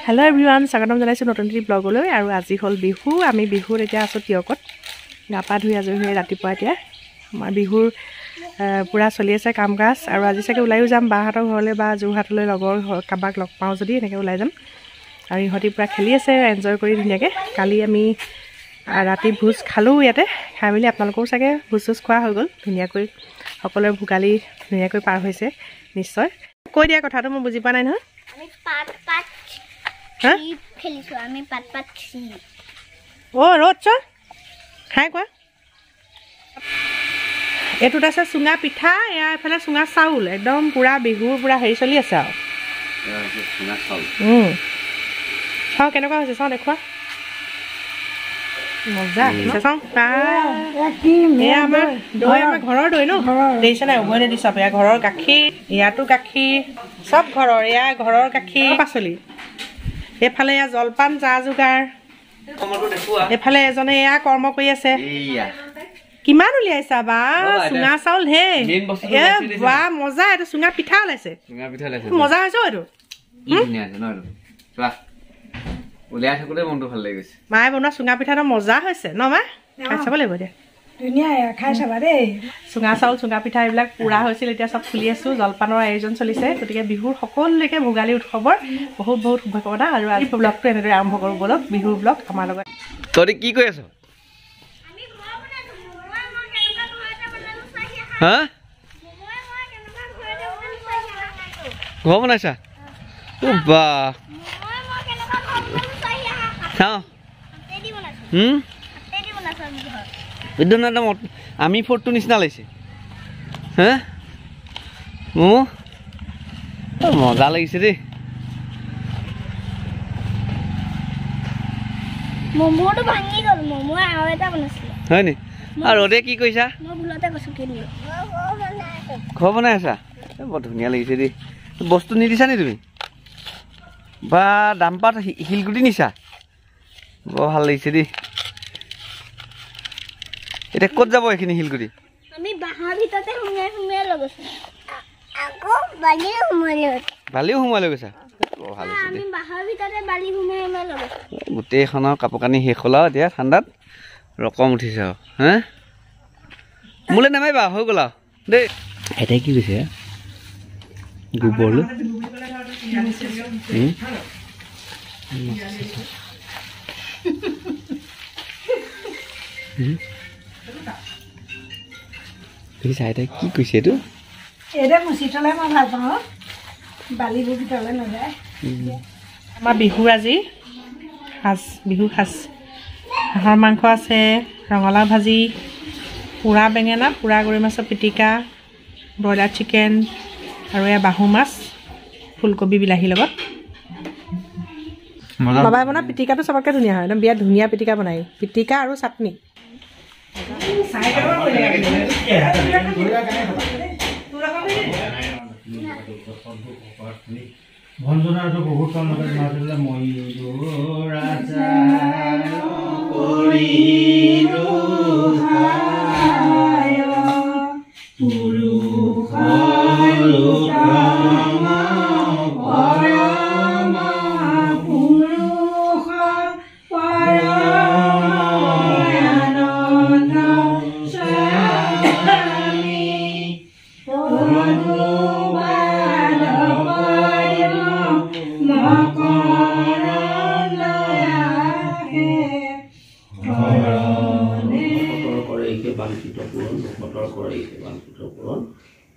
hello everyone स्वागतम जनाइছো নতুন এটি ব্লগলৈ আৰু আজি হল বিহু আমি বিহুৰ এতিয়া আছো টিয়কত গাপা ধুই আজৰি হৈ ৰাতিপুৱা এতিয়া আমাৰ বিহুৰ পুৰা চলি আছে কাম কাজ আৰু আজি সাকে ওলাইও যাম বাহাতৰ ঘৰলৈ বা জুহাটলৈ লগৰ কাবাক লগ পাও যদি এনেকে ওলাই যাম আৰু ইহতি পুৰা খেলি আছে এনজয় কৰি ধুনিয়াকে কালি আমি ৰাতি ভোজ খালো ইয়াতে খাই মিলি আপোনালোকৰ সাকে ভোজ খোৱা হৈ গল ধুনিয়াকৈ সকলোৱে ভুগালি ধুনিয়াকৈ পাৰ হৈছে নিশ্চয় কৈ দিয়া কথাটো মই বুজি পা নাই নহয় আমি পাট পাট খেলিছো আমি পাট পাট খেলি ও রোজ চ খাই কোৱা এটুত আছে সুঙা পিঠা এয়া এফালে সুঙা চাউল একদম পুৰা বিহুৰ পুৰা হেৰি চলি আছে আৰু সুঙা চাউল চাও কেনেকুৱা হৈছে চাও দেখুৱা মজা চাও এয়া আমাৰ দৈ আমাৰ ঘৰৰ দৈ ন দেইছে নাই উভয়নে দিছ এয়া ঘৰৰ গাখীৰ ইয়াতো গাখীৰ সব ঘৰৰ এয়া ঘৰৰ গাখীৰ পাচলি এফালে এয়া জলপান চা যোগাৰ এফালে এজনে এয়া কৰ্ম কৰি আছে কিমান উলিয়াইছা বা সুঙা চাউল হে এ বা মজা এটা সুঙা পিঠা ওলাইছে মজা হৈছে এইটো উলিয়াই থাকোতে মনটো ভাল লাগি গৈছে মায়ে বনোৱা সুঙা পিঠাটো মজা হৈছে ন মা খাই চাব লাগিব দিয়া ধুনীয়া খাই চাবা দেই সুঙা চাউল সুঙা পিঠা এইবিলাক পুৰা হৈছিল এতিয়া সব খুলি আছো জলপানৰ আয়োজন চলিছে গতিকে বিহুৰ সকলোলৈকে ভোগালী উৎসৱৰ বহুত বহুত শুভকামনা আৰু আজি ব্লগটো এনেদৰে আৰম্ভ কৰো বলক বিহুৰ ব্লগ আমাৰ লগত তই কি কৈ আছ আমি ঘৰ বনাইছো মই কেনেকুৱা ঘৰতে বনালো চাহি হা মই কেনেকুৱা ঘৰতে বনালো চাহি ঘৰ বনাইছা ও বা মই কেনেকুৱা ঘৰ বনালো চাহি চাও হাতেদি বনাইছো হাতেদি বনাইছো আমি ঘৰ বিদ্যুৎ আমি ফটো নিচিনা লাগিছে হা মজা লাগিছে দেই মমোটো ভাঙি গল মমো আৰু এটা বনাইছিল হয় নি আৰু ৰদে কি কৈছা মই ভুলতে কৈছো কি দিলো ঘৰ বনাই আছা বৰ ধুনীয়া লাগিছে দেই বস্তু নিদিছা নি তুমি বা দামপাত শিলগুটি নিছা বৰ ভাল লাগিছে দেই এটা ক'ত যাব এখিনি শিলগুটি আমি বাহাৰ ভিতৰতে সুমিয়াই লগৈছো আকৌ বালিও সুমাই লৈ গৈছা বৰ ভাল হৈছে আমি বাহাৰ ভিতৰতে বালি সুমিয়াই লগৈছো গোটেইখনৰ কাপোৰ কানি শেষ হ'ল আৰু এতিয়া ঠাণ্ডাত ৰকম উঠিছে আৰু হা মোলৈ নামাৰিবা হৈ গ'ল আৰু দেই এটাই কি কৈছে গোবৰলৈ দেখিছা কি কৈছে এইটো এতিয়া মুচি থলে মই ভাল পাওঁ বালিবোৰ ভিতৰলৈ নাযায় আমাৰ বিহুৰ আজি সাজ বিহু সাজ হাঁহৰ মাংস আছে ৰঙালাও ভাজি পুৰা বেঙেনা পুৰা গৰৈ মাছৰ পিটিকা ব্ৰইলাৰ চিকেন আৰু এয়া বাহু মাছ ফুলকবি বিলাহীৰ লগত বাবাই বনোৱা পিটিকাটো চবতকৈ ধুনীয়া হয় একদম বিৰাট ধুনীয়া পিটিকা বনাই পিটিকা আৰু চাটনি ভঞ্জনাটো বহুত কম মাতিলে মই ৰাজা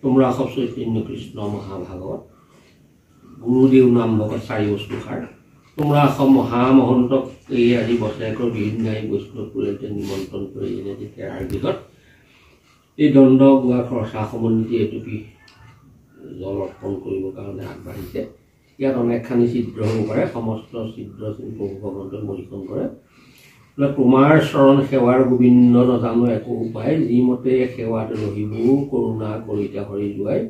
তোমৰা সব চৈতন্য কৃষ্ণ মহাভাগৱত গুৰুদেৱ নাম ভগত চাৰি বস্তুষাৰ তোমৰা সব মহামহন্তক এই আজি বছৰেকৰ বিহিনাই বৈষ্ণৱপুৰে নিমন্ত্ৰণ কৰি যেনে তেৰাৰ বিগত এই দণ্ড গোৱা খৰচা সমন্বিত এটুপি জল অৰ্পণ কৰিবৰ কাৰণে আগবাঢ়িছে ইয়াত অনেকখানি ছিদ্ৰ হ'ব পাৰে সমস্ত ছিদ্ৰ প্ৰভু ভগৱন্তই মৰিখন কৰে তোমাৰ চৰণ সেৱাৰ গোবিন্দ নজানো একো উপায় যিমতে সেৱাত ৰহিবো কৰোণা কৰিতা হৰি যোৱাই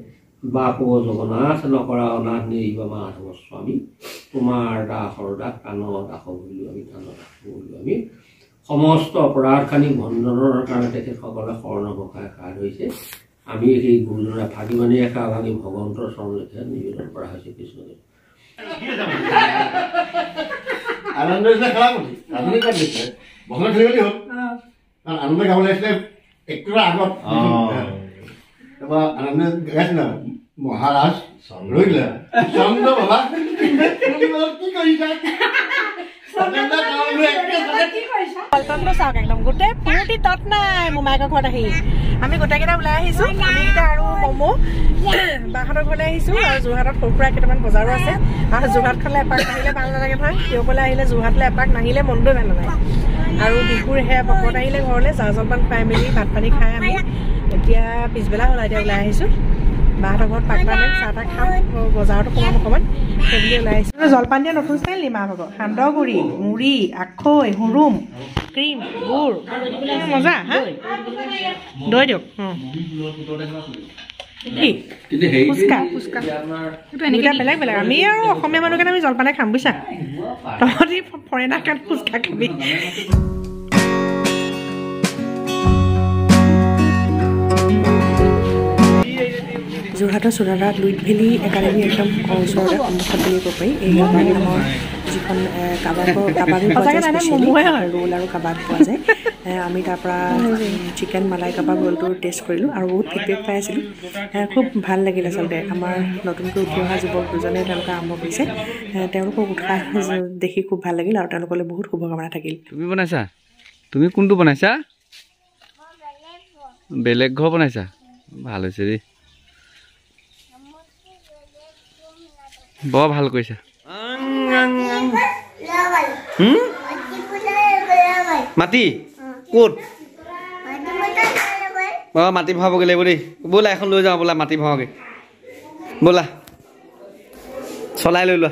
বাপ জগন্নাথ নকৰা অনাথ নিৰিবা মাধৱ স্বামী তোমাৰ দাসৰ দাস কাণ দাস বুলিও আমি কাণ দাস বুলিও আমি সমস্ত অপৰাধখানি ভঞ্জনৰ কাৰণে তেখেতসকলে শৰণ ঘোষাই সাৰ হৈছে আমি এই গুৰুজনা ভাগি মানে একা ভাগি ভগৱন্তৰ চৰণলৈকে নিবেদন কৰা হৈছে কৃষ্ণদেৱ আনন্দ দিছিলে খেলা পুথি ৰাজনী ক'ত দিছিলে বছৰ খেলি মেলি হ'ল কাৰণ আনন্দ গাবলৈ আহিছিলে একটোৰ আগত তাৰপৰা আনন্দ গাইছিলে মহাৰাজ ৰৈলে চন্দ্ৰ বাবা কি কৰিছা পল্টনটো চাওক একদম গোটেই ফূৰ্তি তত নাই মোমায়েকৰ ঘৰত আহি আমি গোটেইকেইটা ওলাই আহিছোঁ আমিকেইটা আৰু মমো বাহঁতৰ ঘৰলৈ আহিছোঁ আৰু যোৰহাটত সৰু সুৰা কেইটামান বজাৰো আছে আৰু যোৰহাটখনলৈ এপাক নাহিলে ভাল নালাগে নহয় তেওঁকলৈ আহিলে যোৰহাটলৈ এপাক নাহিলে মনটোৱে ভাল নালাগে আৰু বিহুৰ সেয়া পকত আহিলে ঘৰলৈ জা জলপান খুৱাই মেলি ভাত পানী খাই আমি এতিয়া পিছবেলা হ'ল এতিয়া ওলাই আহিছোঁ বাহঁতৰ ঘৰত পাকবা নাই চাহ তাহ খাম বজাৰতো সোমাম অকণমান সেইবুলি ওলাই আহিছোঁ জলপান দিয়া নতুন ষ্টাইল নি মা ভাগৰ সান্দহগুৰি মুড়ি আখৈ হুৰুম ক্ৰীম গুড় মজা হা দৈ দিয়ক বেলেগ বেলেগ আমি আৰু অসমীয়া মানুহ কাৰণে আমি জলপানে খাম বুজিছা তহঁতি ফৰেনাৰ কাৰণে ফুচকা খাবি যোৰহাটৰ চোৰাদাত লুইট ভেলী একাডেমি একদম ওচৰতে সন্মুখত বুলি ক'ব পাৰি এই নামৰ যিখন কাবাবো পোৱা যায় ৰোল আৰু কাবাব পোৱা যায় আমি তাৰ পৰা চিকেন মালাই কাবাব ৰোলটো টেষ্ট কৰিলোঁ আৰু বহুত ফিডবেক পাই আছিলোঁ খুব ভাল লাগিল আচলতে আমাৰ নতুনকৈ উঠি অহা যুৱক দুজনে তেওঁলোকে আৰম্ভ কৰিছে তেওঁলোকক উৎসাহ দেখি খুব ভাল লাগিল আৰু তেওঁলোকলৈ বহুত শুভকামনা থাকিল তুমি বনাইছা তুমি কোনটো বনাইছা বেলেগ ঘৰ বনাইছা ভাল হৈছে দেই বৰ ভাল কৰিছা মাটি ক'ত মাটি ভৰাবগৈ লাগিব দেই ব'লা এখন লৈ যাওঁ বোলা মাটি ভৰাওঁগৈ ব'লা চলাই লৈ লোৱা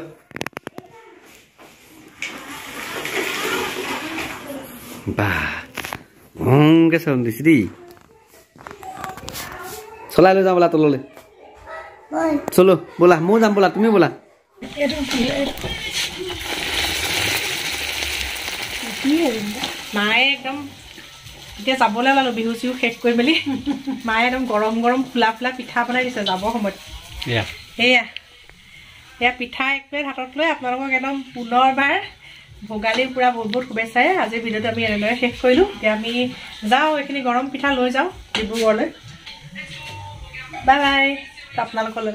বাহ ভংকে চৰণ দিছে দেই চলাই লৈ যাওঁ বোলা তললৈ চলো ব'লা ময়ো যাম ব'লা তুমি ব'লা মায়ে একদম এতিয়া যাবলৈ ওলালোঁ বিহু চিহু শেষ কৰি মেলি মায়ে একদম গৰম গৰম ফুলা ফুলা পিঠা বনাই দিছে যাবৰ সময়ত এয়া পিঠা এক প্লেট হাতত লৈ আপোনালোকক একদম পুনৰবাৰ ভোগালীৰ পূৰা বহুত বহুত শুভেচ্ছাই আজিৰ ভিডিঅ'টো আমি এনেদৰে শেষ কৰিলোঁ এতিয়া আমি যাওঁ এইখিনি গৰম পিঠা লৈ যাওঁ ডিব্ৰুগড়লৈ বাই বাই আপোনালোকলৈ